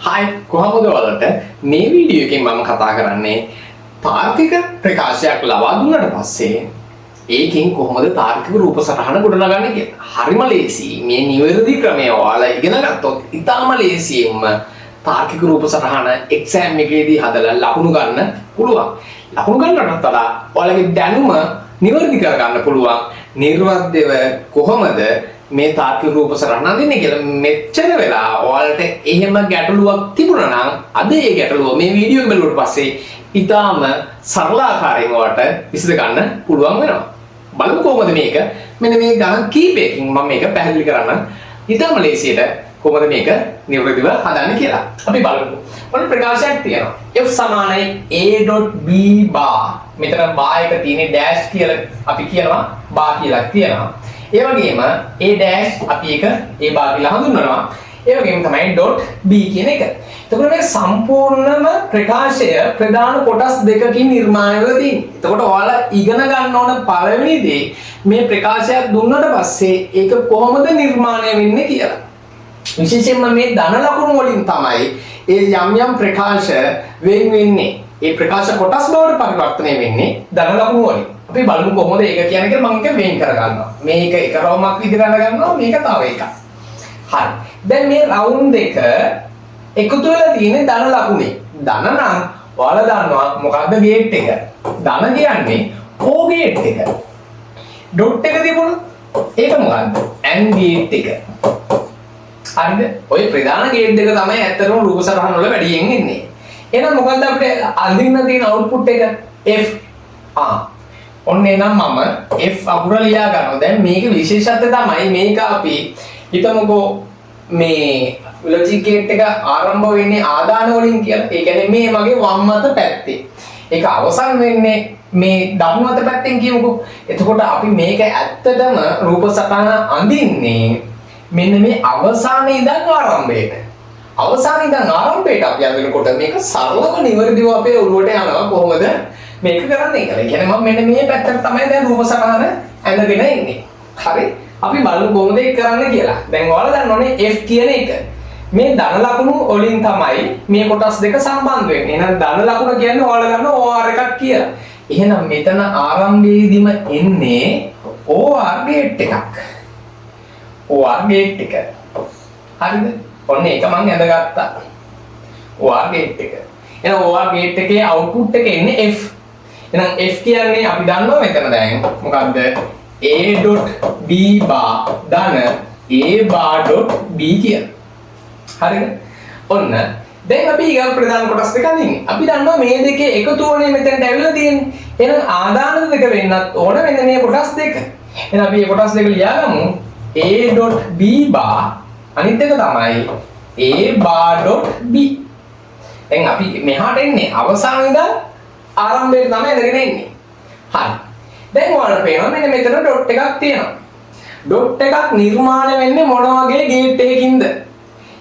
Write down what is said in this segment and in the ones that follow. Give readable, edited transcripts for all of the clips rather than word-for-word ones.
Hi කොහොමද ඔයාලට මේ වීඩියෝ එකෙන් මම කතා කරන්නේ තාර්කික ප්‍රකාශයක් ලබා දුන්නාට පස්සේ ඒකෙන් කොහොමද තාර්කික රූප සටහන ගොඩනගන්නේ කියලා. හරිම ලේසි. මේ නිවැරදි ක්‍රමය ඔයාලා ඉගෙන ගත්තොත් ඉතාම ලේසියෙන්ම තාර්කික රූප සටහන එක්සෑම් එකේදී හදලා ලකුණු ගන්න පුළුවන්. ලකුණු ගන්නටත් වඩා ඔයාලගේ දැනුම නිවැරදි කරගන්න පුළුවන්. නිර්වද්‍යව කොහොමද මේ තාර්කික රූප සටහන අඳින්නේ කියලා මෙච්චර වෙලා ඔයාලට එහෙම ගැටලුවක් තිබුණා නම් අද ඒ ගැටලුව මේ වීඩියෝ එක බලුවට පස්සේ ඉතාම සරල ආකාරයෙන් ඔයාලට විසඳ ගන්න පුළුවන් වෙනවා. බලමු කොහොමද මේක මෙන්න මේ ගණන් කීපයකින් මම මේක පැහැදිලි කරන්න ඉතාම ලේසියට කොහොමද මේක නිවැරදිව හදන්නේ කියලා. අපි බලමු. මොන ප්‍රකාශයක් තියෙනවා. F සමානයි a.b bar. මෙතන bar එක තියෙන්නේ dash කියලා අපි කියනවා bar කියලා කියනවා. ඒ වගේම a dash අපි එක a bar කියලා හඳුන්වනවා. ඒ වගේම තමයි dot b කියන එක. එතකොට මේ සම්පූර්ණම ප්‍රකාශය ප්‍රධාන කොටස් දෙකකින් නිර්මාණය වෙලා තියෙනවා. එතකොට ඔයාලා ඉගෙන ගන්න ඕන පළවෙනි දේ මේ ප්‍රකාශයක් දුන්නට පස්සේ ඒක කොහොමද නිර්මාණය වෙන්නේ කියලා. විශේෂයෙන්ම මේ ධන ලකුණු වලින් තමයි ඒ යම් ප්‍රකාශ වෙන් වෙන්නේ. ඒ ප්‍රකාශ කොටස් බවට පරිවර්තනය වෙන්නේ ධන ලකුණු වලින්. අපි බලමු කොහොමද ඒක කියන්නේ කියලා මම එක වෙන් කරගන්නවා. මේක එක රවුමක් විදිහට අරගන්නවා මේක තව එකක්. හරි. දැන් මේ රවුම් දෙක එකතු වෙලා තියෙන්නේ ධන ලකුණේ. ධන නම් ඔයාලා දන්නවා මොකක්ද ගේට් එක. ධන කියන්නේ O ගේට් එක. ඩොට් එක තිබුණා. ඒක මොකක්ද? AND ගේට් එක. හරිද? ඔය ප්‍රධාන ගේට් දෙක තමයි ඇත්තටම රූප සටහන වල වැඩියෙන් ඉන්නේ. එහෙනම් මොකක්ද අපිට අඳින්න තියෙන අවුට්පුට් එක? F. ඔන්න එනම් මම F අකුර ලියා ගන්නවා. දැන් මේක විශේෂත්වය තමයි මේක අපි හිතමුකෝ මේ ලොජික් ගේට් එක ආරම්භ වෙන්නේ ආදාන වලින් කියලා. ඒ කියන්නේ මේ මගේ වම් අත පැත්තේ. ඒක අවසන් වෙන්නේ මේ දකුණු අත පැත්තෙන් කියමුකෝ. එතකොට අපි මේක ඇත්තටම රූප සටහන අඳින්නේ මෙන්න මේ අවසානයේ ඉඳන් ආරම්භයට. අවසානයේ ඉඳන් ආරම්භයට අපි අඳිනකොට මේක සරලව නිවැරදිව අපේ ඔළුවට යනවා කොහොමද මේක කරන්නේ කියලා. ඒ කියන්නේ මම මෙන්න මේ පැත්තට තමයි දැන් රූප සටහන ඇඳගෙන ඉන්නේ. හරි. අපි බලමු කොහොමද ඒක කරන්නේ කියලා. දැන් ඔයාලා දන්නෝනේ F කියන එක. මේ ධන ලකුණු වලින් තමයි මේ කොටස් දෙක සම්බන්ධ වෙන්නේ. එහෙනම් ධන ලකුණ කියන්නේ ඔයාලා දන්න OR එකක් කියලා. එහෙනම් මෙතන ආරම්භයේදීම එන්නේ OR ගේට් එකක්. OR ගේට් එක. හරිද? ඔන්න ඒක මම ඇඳගත්තා. OR ගේට් එක. එහෙනම් OR ගේට් එකේ අවුට්පුට් එක එන්නේ F. එහෙනම් F කියන්නේ අපි දන්නවා මෙතන දැන් මොකක්ද? a.b bar ධන a bar.b කියලා. හරිද? ඔන්න දැන් අපි ඊගා ප්‍රධාන කොටස් දෙක අඳින්නේ. අපි දන්නවා මේ දෙකේ එකතුවනේ මෙතනට ඇවිල්ලා තියෙන්නේ. එහෙනම් ආදාන දෙක වෙන්නත් ඕන මෙන්න මේ කොටස් දෙක. එහෙනම් අපි මේ කොටස් දෙක ලියාගමු. a.b bar අනිත් එක තමයි a bar.b. දැන් අපි මෙහාට එන්නේ අවසාන ඉඳන් ආරම්භයට තමයි ඇදගෙන එන්නේ. හරි. දැන් ඔයාලට පේනවා මෙන්න මෙතන ඩොට් එකක් තියෙනවා. ඩොට් එකක් නිර්මාණය වෙන්නේ මොන වගේ ගේට් එකකින්ද?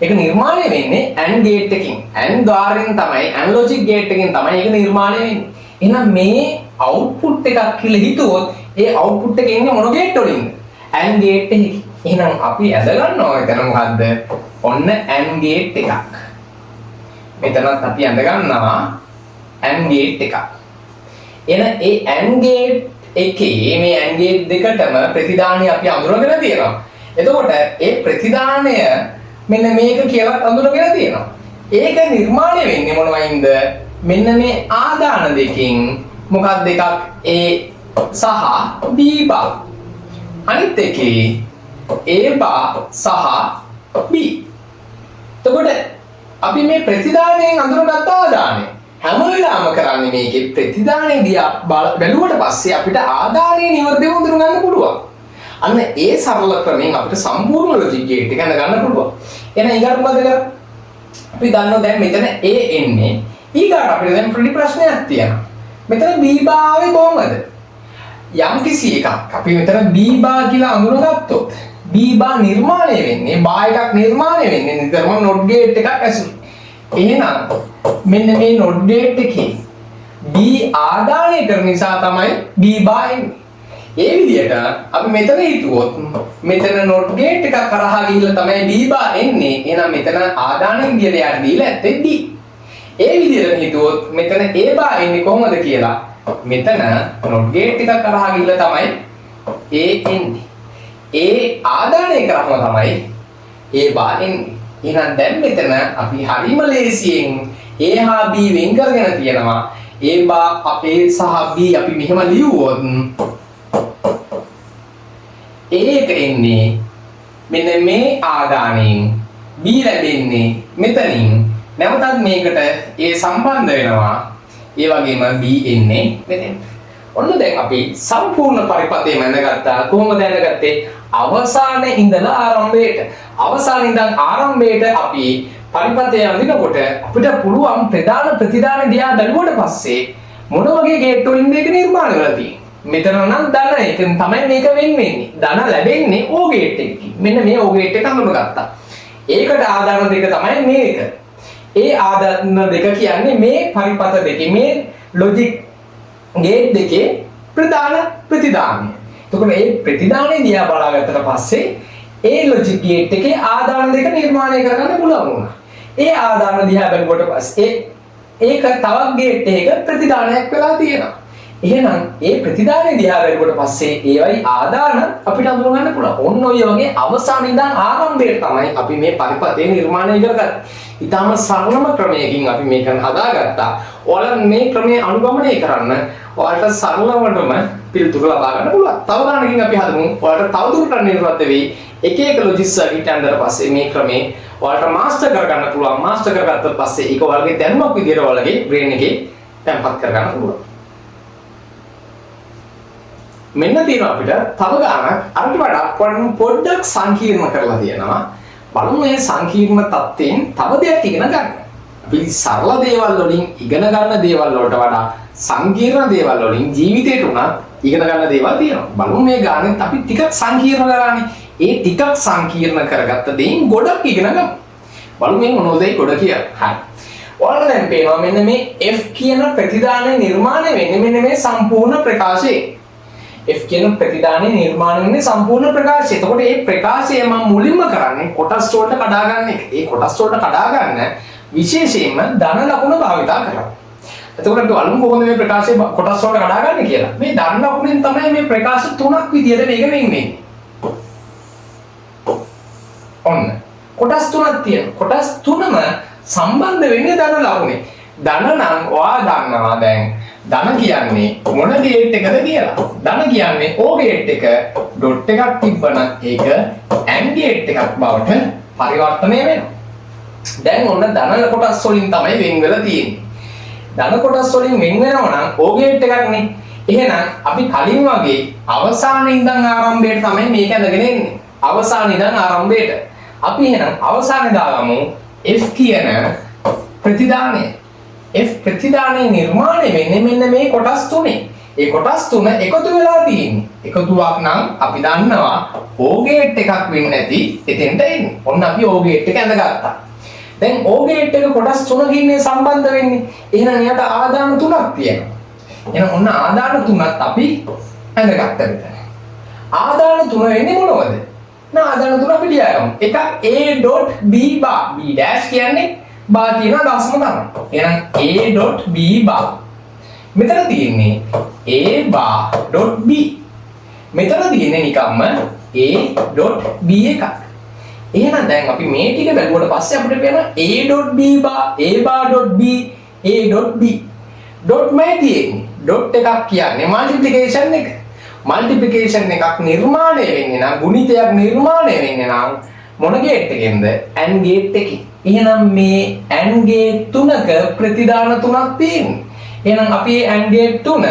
ඒක නිර්මාණය වෙන්නේ AND ගේට් එකකින්. AND ద్వාරයෙන් තමයි AND ලොජික් ගේට් එකකින් තමයි ඒක නිර්මාණය වෙන්නේ. එහෙනම් මේ අවුට්පුට් එකක් කියලා හිතුවොත් ඒ අවුට්පුට් එකේ ඉන්නේ මොන ගේට් වලින්ද? AND ගේට් එකකින්. එහෙනම් අපි ඇද ගන්නවා එතන මොකද්ද? ඔන්න AND ගේට් එකක්. මෙතනත් අපි ඇඳ ගන්නවා AND ගේට් එකක්. එහෙනම් ඒ AND ගේට් එකේ මේ AND ගේට් දෙකටම ප්‍රතිදානය අපි අඳුරගෙන තියෙනවා. එතකොට ඒ ප්‍රතිදානය මෙන්න මේක කියලා අඳුරගෙන තියෙනවා. ඒක නිර්මාණය වෙන්නේ මොනවයින්ද? මෙන්න මේ ආදාන දෙකෙන් මොකක්ද එකක් A සහ B bar. අනිත් එකේ A bar සහ B. එතකොට අපි මේ ප්‍රතිදානයෙන් අඳුරගත්ත ආදානය හැම වෙලාවම කරන්නේ මේකේ ප්‍රතිදානය දිහා බැලුවට පස්සේ අපිට ආදානය නිවැරදිව හඳුන ගන්න පුළුවන්. අන්න ඒ සරල ක්‍රමයෙන් අපිට සම්පූර්ණ ලොජික් ගේට් එක ගන්න පුළුවන්. එහෙනම් ඊගාට මොකද කරන්නේ? අපි දන්නවා දැන් මෙතන A එන්නේ. ඊගාට අපිට දැන් පොඩි ප්‍රශ්නයක් තියෙනවා. මෙතන B බා ආවේ කොහමද? යම් කිසි එකක් අපි මෙතන B බා කියලා අඳුනගත්තොත් B බා නිර්මාණය වෙන්නේ බා එකක් නිර්මාණය වෙන්නේ නිතරම නොට් ගේට් එකක් ඇසුරින්. එහෙනම් මෙන්න මේ නොට් ගේට් එකේ B ආදානය කරන නිසා තමයි B බා එන්නේ. ඒ විදිහට අපි මෙතන හිතුවොත් මෙතන not gate එකක් කරහා ගිහිල්ලා තමයි B බා එන්නේ. එහෙනම් මෙතන ආදාන විදියට යට දීලා ඇත්තේ D. ඒ විදිහට හිතුවොත් මෙතන A බා එන්නේ කොහොමද කියලා. මෙතන not gate එකක් කරහා ගිහිල්ලා තමයි A එන්නේ. A ආදානය කරාම තමයි A බා එන්නේ. එහෙනම් දැන් මෙතන අපි හරිම ලේසියෙන් A හා B වෙන් කරගෙන තියෙනවා. A බා අපේ සහ B අපි මෙහෙම ලියුවොත් A එක එන්නේ මෙන්න මේ ආදානයෙන් B ලැබෙන්නේ මෙතනින් නැවතත් මේකට A සම්බන්ධ වෙනවා ඒ වගේම B එන්නේ මෙතෙන්. ඔන්න දැන් අපි සම්පූර්ණ පරිපථය මැනගත්තා. කොහොමද දැනගත්තේ? අවසානයේ ඉඳලා ආරම්භයට. අවසානයේ ඉඳන් ආරම්භයට අපි පරිපථය අඳිනකොට අපිට පුළුවන් ප්‍රධාන ප්‍රතිදාන දිහා බැලුවට පස්සේ මොන වගේ ගේට් වලින්ද ඒක නිර්මාණය වෙලා තියෙන්නේ. මෙතන නම් ධන එකෙන් තමයි මේක වෙන් වෙන්නේ. ධන ලැබෙන්නේ O ගේට් එකකින්. මෙන්න මේ O ගේට් එක අඳුනගත්තා. ඒකට ආදාන දෙක තමයි මේක. ඒ ආදාන දෙක කියන්නේ මේ පරිපථ දෙකේ මේ ලොජික් ගේට් දෙකේ ප්‍රධාන ප්‍රතිදානය. එතකොට මේ ප්‍රතිදානය දිහා බලාගත්තට පස්සේ ඒ ලොජික් ගේට් එකේ ආදාන දෙක නිර්මාණය කරගන්න පුළුවන් වුණා. ඒ ආදාන දිහා බැලුවට පස්සේ ඒක තවත් ගේට් එකක ප්‍රතිදානයක් වෙලා තියෙනවා. එහෙනම් ඒ ප්‍රතිදානය දිහා බැලුවට පස්සේ ඒවයි ආදාන අපිට අඳුර ගන්න පුළුවන්. ඔන්න ඔය වගේ අවසාන ඉඳන් ආරම්භයට තමයි අපි මේ පරිපථය නිර්මාණය කරගත්තේ. ඊටම සරලම ක්‍රමයකින් අපි මේක හදාගත්තා. ඔයාලා මේ ක්‍රමය අනුගමනය කරන්න ඔයාලට සරලවටම පිළිතුරු ලබා ගන්න පුළුවන්. තව ගානකින් අපි හදමු. ඔයාලට තවදුරටත් නිර්වත් වෙයි. එක එක ලොජික් සර්කිට් යනතර පස්සේ මේ ක්‍රමේ ඔයාලට මාස්ටර් කරගන්න පුළුවන්. මාස්ටර් කරගත්තට පස්සේ ඒක ඔයාලගේ දැනුමක් විදියට ඔයාලගේ බ්‍රේන් එකේ තැම්පත් කරගන්න පුළුවන්. මෙන්න තියෙනවා අපිට තව ගානක් අරට වඩා පොඩ්ඩක් සංකීර්ණ කරලා තියෙනවා. බලමු මේ සංකීර්ණ තත්ත්වයෙන් තව දෙයක් ඉගෙන ගන්න. අපි සරල දේවල් වලින් ඉගෙන ගන්න දේවල් වලට වඩා සංකීර්ණ දේවල් වලින් ජීවිතේට උනත් ඉගෙන ගන්න දේවල් තියෙනවා. බලමු මේ ගානෙත් අපි ටිකක් සංකීර්ණ කරානේ. ඒ ටිකක් සංකීර්ණ කරගත්ත දෙයින් ගොඩක් ඉගෙන ගමු. බලමු මේ මොනවද ඒ ගොඩ කියලා. හරි. ඔයාලට දැන් පේනවා මෙන්න මේ F කියන ප්‍රතිදානය නිර්මාණය වෙන්නේ මෙන්න මේ සම්පූර්ණ ප්‍රකාශයේ. F කියන ප්‍රතිදානය නිර්මාණය වෙන්නේ සම්පූර්ණ ප්‍රකාශය. එතකොට මේ ප්‍රකාශය මම මුලින්ම කරන්නේ කොටස් වලට කඩා ගන්න එක. ඒ කොටස් වලට කඩා ගන්න විශේෂයෙන්ම ධන ලකුණ භාවිතා කරනවා. එතකොට අපි බලමු කොහොමද මේ ප්‍රකාශය කොටස් වලට කඩා ගන්න කියලා. මේ ධන ලකුණෙන් තමයි මේ ප්‍රකාශ තුනක් විදියට මේක වෙන්නේ. ඔන්න කොටස් තුනක් තියෙනවා. කොටස් තුනම සම්බන්ධ වෙන්නේ ධන ලකුණේ. ධන නම් ඔයා දන්නවා දැන් ධන කියන්නේ මොන ගේට් එකද කියලා. ධන කියන්නේ O ගේට් එක ඩොට් එකක් තිබ්බනම් ඒක AND ගේට් එකක් බවට පරිවර්තනය වෙනවා. දැන් ඔන්න ධන කොටස් වලින් තමයි වෙන් වෙලා තියෙන්නේ. ධන කොටස් වලින් වෙන් වෙනවා නම් O ගේට් එකක්නේ. එහෙනම් අපි කලින් වගේ අවසානයේ ඉඳන් ආරම්භයට තමයි මේක ඇඳගෙන එන්නේ. අවසානයේ ඉඳන් ආරම්භයට. අපි එහෙනම් අවසානයේ දාගමු F කියන ප්‍රතිදානය. F ප්‍රතිදානයේ නිර්මාණය වෙන්නේ මෙන්න මේ කොටස් තුනේ. ඒ කොටස් තුන එකතු වෙලා තියෙන්නේ. එකතුවක් නම් අපි දන්නවා O ගේට් එකක් වෙන්නේ නැති එතෙන්ට එන්නේ. ඔන්න අපි O ගේට් එක ඇඳගත්තා. දැන් O ගේට් එක කොටස් තුනකින් සම්බන්ධ වෙන්නේ. එහෙනම් එයාට ආදාන තුනක් තියෙනවා. එහෙනම් ඔන්න ආදාන තුනත් අපි ඇඳගත්තා මෙතන. ආදාන තුන වෙන්නේ මොනවද? ආදාන තුන අපි ලියගමු. එකක් A.B bar. B dash කියන්නේ බා කියන දස්ම තමයි. එහෙනම් A.B bar. මෙතන තියෙන්නේ A.B. මෙතන තියෙන්නේ නිකම්ම A.B එකක්. එහෙනම් දැන් අපි මේ ටික බැලුවට පස්සේ අපිට පේනවා A.B bar, A.B, A.B. Dot මේ තියෙන්නේ. ඩොට් එකක් කියන්නේ මල්ටිප්ලිකේෂන් එක. මල්ටිප්ලිකේෂන් එකක් නිර්මාණය වෙන්නේ නම් ගුණිතයක් නිර්මාණය වෙන්නේ නම් මොන ගේට් එකෙන්ද? AND ගේට් එකකින්. එහෙනම් මේ AND ගේට් තුනක ප්‍රතිදාන තුනක් තියෙනවා. එහෙනම් අපි මේ AND ගේට් තුන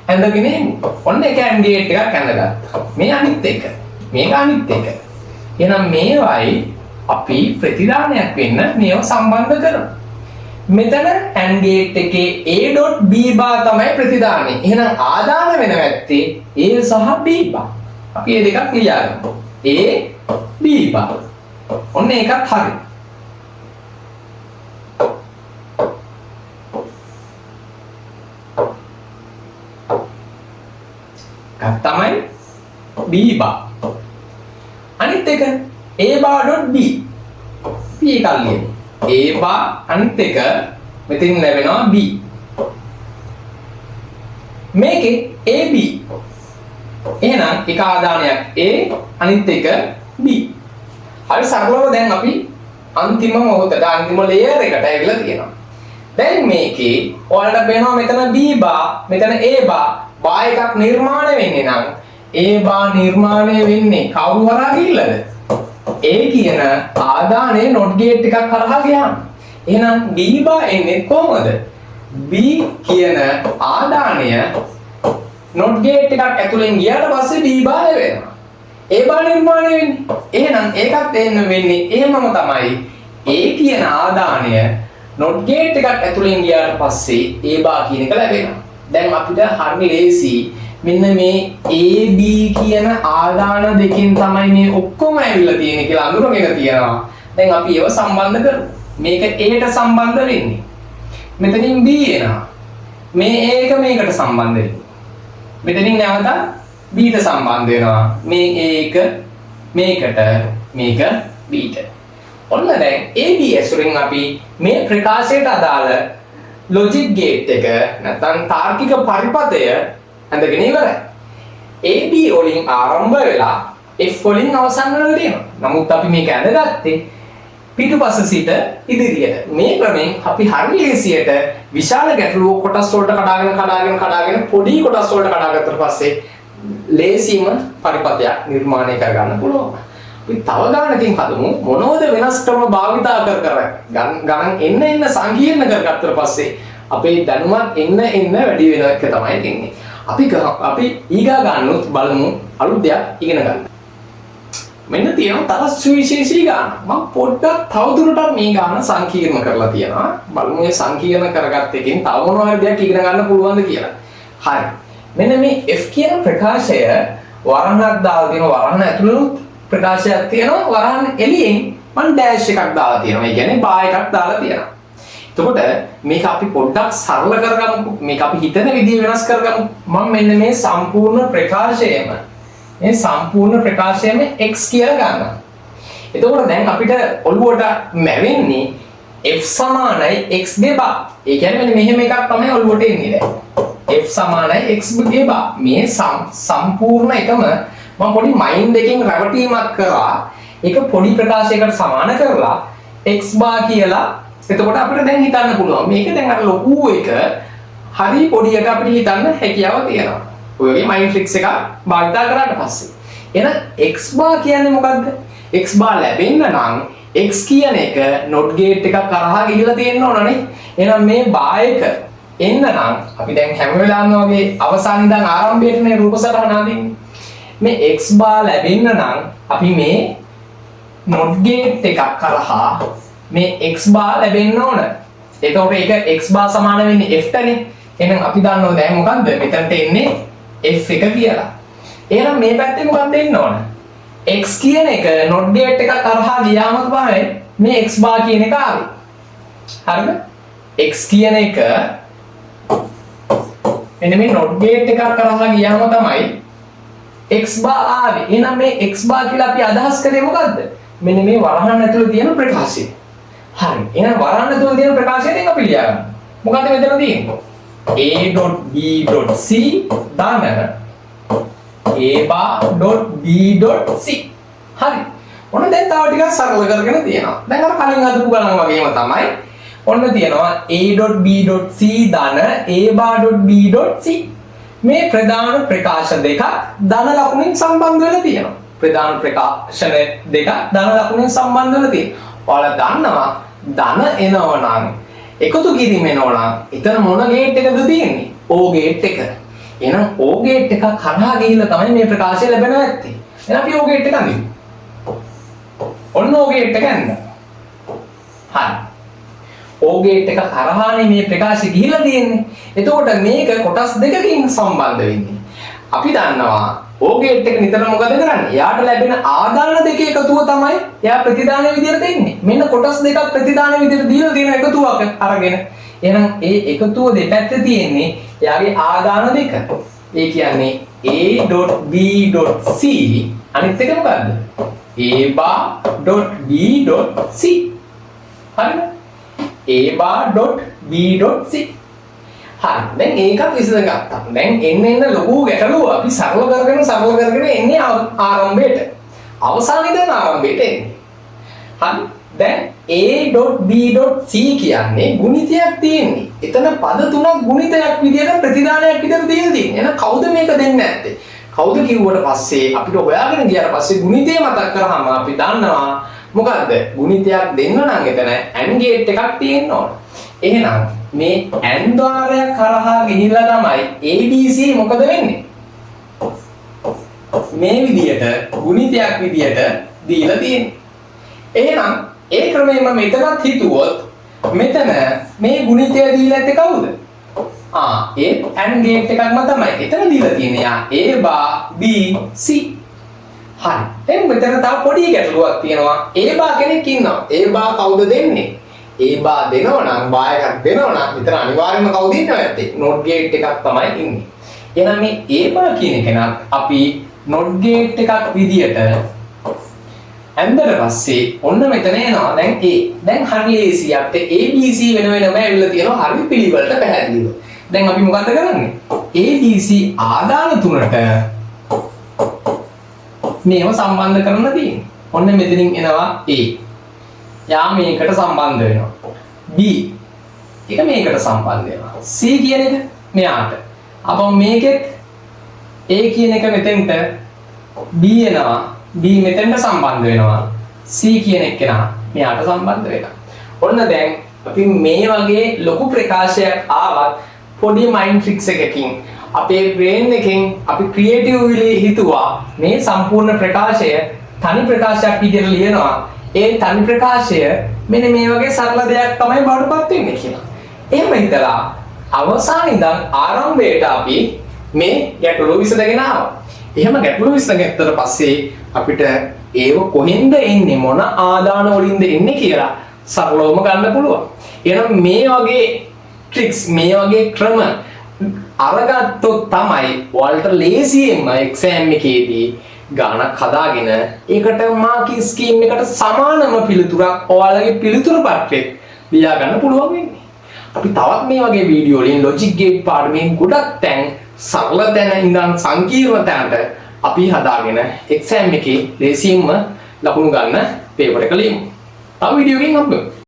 ඇඳගෙන ඉමු. ඔන්න එක AND ගේට් එකක් ඇඳගත්තා. මේ අනිත් එක. මේක අනිත් එක. එහෙනම් මේවයි අපි ප්‍රතිදානයක් වෙන්න මේව සම්බන්ධ කරමු. මෙතන AND ගේට් එකේ A.B bar තමයි ප්‍රතිදානය. එහෙනම් ආදාන වෙන වැත්තේ A සහ B bar. අපි මේ දෙකක් ලියාගමු. A.B bar. ඔන්න ඒකත් හරි. එකක් තමයි B bar. අනිත් එක A bar dot B. B එකක් ලියමු. A bar අනිත් එක මෙතෙන් ලැබෙනවා B. මේකේ AB. එහෙනම් එක ආදානයක් A අනිත් එක B. හරි සරලව දැන් අපි අන්තිම මොහොතට අන්තිම ලේයර් එකට ඇවිල්ලා තියෙනවා. දැන් මේකේ ඔයාලට පේනවා මෙතන B bar මෙතන A bar bar එකක් නිර්මාණය වෙන්නේ නම් A bar නිර්මාණය වෙන්නේ කවුරු හරහා ගිහිල්ලාද? A කියන ආදානයේ not gate එකක් හරහා ගියාම. එහෙනම් B bar එන්නේ කොහොමද? B කියන ආදානය not gate එකක් ඇතුලෙන් ගියාට පස්සේ B bar වෙනවා. A bar නිර්මාණය වෙන්නේ. එහෙනම් ඒකත් එන්න වෙන්නේ එහෙමම තමයි. A කියන ආදානය not gate එකක් ඇතුලෙන් ගියාට පස්සේ A bar කියන එක ලැබෙනවා. දැන් අපිට හරිය ලේසි මෙන්න මේ AB කියන ආදාන දෙකෙන් තමයි මේ ඔක්කොම ඇවිල්ලා තියෙන්නේ කියලා අඳුරගෙන තියනවා. දැන් අපි ඒව සම්බන්ධ කරමු. මේක A ට සම්බන්ධ වෙන්නේ. මෙතනින් B එනවා. මේ A එක මේකට සම්බන්ධ වෙන්නේ. මෙතනින් නැවත B ට සම්බන්ධ වෙනවා. මේ A එක මේකට මේක B ට. ඔන්න දැන් AB ඇසුරින් අපි මේ ප්‍රකාශයට අදාළ logic gate එක නැත්නම් තාර්කික පරිපථය අඳගෙන ඉවරයි. AB වලින් ආරම්භ වෙලා F වලින් අවසන් වෙනවා තියෙනවා. නමුත් අපි මේක ඇඳගත්තේ පිටුපස සිට ඉදිරියට. මේ ක්‍රමෙන් අපි හරිය ලේසියට විශාල ගැටලුව කොටස් වලට කඩාගෙන පොඩි කොටස් වලට කඩාගත්තට පස්සේ ලේසිම පරිපථයක් නිර්මාණය කරගන්න පුළුවන්. අපි තව ගානකින් හදමු මොනවද වෙනස් ක්‍රම භාවිතා කර ගණන් එන්න සංකීර්ණ කරගත්තට පස්සේ අපේ දැනුමත් එන්න වැඩි වෙන එක තමයි තින්නේ. අපි ඊගා ගන්නොත් බලමු අලුත් දෙයක් ඉගෙන ගන්න. මෙන්න තියෙනවා තවත් සුවිශේෂී ගාන. මම පොඩ්ඩක් තවදුරටත් මේ ගාන සංකීර්ණ කරලා තියෙනවා. බලමු මේ සංකීර්ණ කරගත්ත එකෙන් තව මොනවා හරි දෙයක් ඉගෙන ගන්න පුළුවන්ද කියලා. හරි. මෙන්න මේ F කියන ප්‍රකාශය වරහණක් දාලා තියෙනවා. වරහණ ඇතුළේ ප්‍රකාශයක් තියෙනවා. වරහන් එළියෙන් මම ඩෑෂ් එකක් දාලා තියෙනවා. ඒ කියන්නේ බා එකක් දාලා තියෙනවා. එතකොට මේක අපි පොඩ්ඩක් සරල කරගමු. මේක අපි හිතන විදිහ වෙනස් කරගමු. මම මෙන්න මේ සම්පූර්ණ ප්‍රකාශයම x කියලා ගන්නවා. එතකොට දැන් අපිට ඔළුවට මැවෙන්නේ f සමානයි x ගේ බා. ඒ කියන්නේ මෙන්න මෙහෙම එකක් තමයි ඔළුවට එන්නේ දැන්. f සමානයි x ගේ බා. මේ සම්පූර්ණ එකම මම පොඩි මයින්ඩ් එකකින් රැවටීමක් කරා ඒක පොඩි ප්‍රකාශයකට සමාන කරලා x බා කියලා. එතකොට අපිට දැන් හිතන්න පුළුවන් මේක දැන් අර ලොකු එක හරි පොඩියට අපිට හිතන්න හැකියාව තියෙනවා. ඔය වගේ මයින්ඩ් ට්‍රික්ස් එකක් භාවිතා කරාට පස්සේ එහෙනම් x bar කියන්නේ මොකද්ද? x bar ලැබෙන්න නම් x කියන එක not gate එකක් කරහා ගිහිලා තියෙන්න ඕනනේ. එහෙනම් මේ bar එක එන්න නම් අපි දැන් හැම වෙලාවෙම වගේ අවසාන ඉඳන් ආරම්භයටනේ රූප සටහන අඳින්නේ. මේ x bar ලැබෙන්න නම් අපි මේ not gate එකක් කරහා මේ x bar ලැබෙන්න ඕන. එතකොට ඒක x bar සමාන වෙන්නේ f ටනේ. එහෙනම් අපි දන්නවා දැන් මොකද්ද? මෙතනට එන්නේ f එක කියලා. එහෙනම් මේ පැත්තේ මොකක්ද එන්න ඕන? x කියන එක not gate එකක් කරහා ගියාම තමයි මේ x bar කියන එක ආවේ. හරිද? x කියන එක මෙන්න මේ not gate එකක් කරහා ගියාම තමයි x bar ආවේ. එහෙනම් මේ x bar කියලා අපි අදහස් කරේ මොකද්ද? මෙන්න මේ වරහන් ඇතුළේ තියෙන ප්‍රකාශය. හරි. එහෙනම් වරහන් ඇතුළේ තියෙන ප්‍රකාශයෙන් අපි ලියගන්න. මොකද්ද මෙතන තියෙන්නේ? a.b.c දාන a.b.c. හරි. ඔන්න දැන් තව ටිකක් සරල කරගෙන තියෙනවා. දැන් අර කලින් හදපු ගණන් වගේම තමයි. ඔන්න තියෙනවා a.b.c දාන a.b.c. මේ ප්‍රධාන ප්‍රකාශ දෙක ධන ලකුණෙන් සම්බන්ධ වෙලා තියෙනවා. ප්‍රධාන ප්‍රකාශන දෙක ධන ලකුණෙන් සම්බන්ධ වෙලා තියෙනවා. ඔයාලා දන්නවා ධන එනවා නම් එකතු කිරීම එනවා නම් එතන මොන ගේට් එකද තියෙන්නේ? O ගේට් එක. එහෙනම් O ගේට් එක කරහා ගිහිල්ලා තමයි මේ ප්‍රකාශය ලැබෙනවා ඇත්තේ. එහෙනම් අපි O ගේට් එක අඳිමු. ඔන්න O ගේට් එක අඳින්න. හරි. O ගේට් එක කරහානේ මේ ප්‍රකාශය ගිහිල්ලා තියෙන්නේ. එතකොට මේක කොටස් දෙකකින් සම්බන්ධ වෙන්නේ. අපි දන්නවා O ගේට් එක නිතර මොකද කරන්නේ? එයාට ලැබෙන ආදාන දෙක එකතුව තමයි එයා ප්‍රතිදාන විදියට දෙන්නේ. මෙන්න කොටස් දෙකක් ප්‍රතිදාන විදියට දීලා තියෙන එකතුවක් අරගෙන. එහෙනම් ඒ එකතුව දෙපැත්තේ තියෙන්නේ එයාගේ ආදාන දෙක. ඒ කියන්නේ a.b.c අනිත් එක මොකද්ද? a_b.c. හරිද? a_b.c. හරි. දැන් ඒකත් විසඳගත්තා. දැන් එන්න ලොකු ගැටලුව අපි සරල කරගෙන එන්නේ ආරම්භයට. අවසානයේ දැන් ආරම්භයට එන්නේ. හරි. දැන් a.b.c කියන්නේ ගුණිතයක් තියෙන්නේ. එතන පද තුනක් ගුණිතයක් විදියට ප්‍රතිදානයක් විදියට දීලා තියෙන්නේ. එහෙනම් කවුද මේක දෙන්නේ නැත්තේ? කවුද කිව්වට පස්සේ අපිට හොයාගෙන ගියාට පස්සේ ගුණිතය මතක් කරාම අපි දන්නවා මොකද්ද? ගුණිතයක් දෙන්න නම් එතන AND ගේට් එකක් තියෙන්න ඕන. එහෙනම් මේ AND ద్వාරයක් කරහා ගිහිල්ලා තමයි ABC මොකද වෙන්නේ? මේ විදියට ගුණිතයක් විදියට දීලා තියෙන්නේ. එහෙනම් ඒ ක්‍රමයෙන්ම මෙතනත් හිතුවොත් මෙතන මේ ගුණිතය දීලා ඇත්තේ කවුද? ඒ AND ගේට් එකක්ම තමයි. එතන දීලා තියෙන්නේ a/b c. හරි. දැන් මෙතන තව පොඩි ගැටලුවක් තියෙනවා. a කෙනෙක් ඉන්නවා. a කවුද දෙන්නේ? a දෙනවා නම් බා එකක් දෙනවා නම් විතර අනිවාර්යයෙන්ම කවුද ඉන්නව ඇත්තේ? not ගේට් එකක් තමයි ඉන්නේ. එහෙනම් මේ a කියන කෙනත් අපි not ගේට් එකක් විදියට ඇන්දට පස්සේ ඔන්න මෙතන එනවා දැන් a. දැන් හරි ලේසි අපිට ABC වෙනම ඇවිල්ලා තියෙනවා හරි පිළිවෙලට පැහැදිලිව. දැන් අපි මොකද කරන්නේ? ABC ආදාන තුනට මේව සම්බන්ධ කරන්න තියෙන්නේ. ඔන්න මෙතනින් එනවා A. යා මේකට සම්බන්ධ වෙනවා. B එක මේකට සම්බන්ධ වෙනවා. C කියන එක මෙයාට. අපෝ මේකෙත් A කියන එක මෙතෙන්ට B එනවා. B මෙතෙන්ට සම්බන්ධ වෙනවා. C කියන එක මෙයාට සම්බන්ධ වෙනවා. ඔන්න දැන් අපි මේ වගේ ලොකු ප්‍රකාශයක් ආවත් පොඩි මයින්ඩ් ට්‍රික්ස් එකකින් අපේ බ්‍රේන් එකෙන් අපි ක්‍රියේටිව්ලි හිතුවා මේ සම්පූර්ණ ප්‍රකාශය තනි ප්‍රකාශයක් විදිහට ලියනවා. ඒ තනි ප්‍රකාශය මෙන්න මේ වගේ සරල දෙයක් තමයි බවටපත් වෙන්නේ කියලා. එහෙම හිතලා අවසාන ඉඳන් ආරම්භයට අපි මේ ගැටලුව විසඳගෙන ආවා. එහෙම ගැටලුව විසඳගත්තට පස්සේ අපිට ඒව කොහෙන්ද එන්නේ මොන ආදාන වලින්ද එන්නේ කියලා සරලවම ගන්න පුළුවන්. එහෙනම් මේ වගේ ට්‍රික්ස් මේ වගේ ක්‍රම අරගත්තොත් තමයි ඔයාලට ලේසියෙන්ම එක්සෑම් එකේදී ගානක් හදාගෙන ඒකට මාකින් ස්කීම් එකට සමානම පිළිතුරක් ඔයාලගේ පිළිතුරු පත්‍රෙත් ලියා ගන්න පුළුවන් වෙන්නේ. අපි තවත් මේ වගේ වීඩියෝ වලින් ලොජික් ගේට් පාඩමෙන් ගොඩක් තැන් සරල තැන ඉඳන් සංකීර්ණ තැනට අපි හදාගෙන එක්සෑම් එකේ ලේසියෙන්ම ලකුණු ගන්න පේපර් එක ලියමු. තව වීඩියෝ එකකින් හම්බෙමු.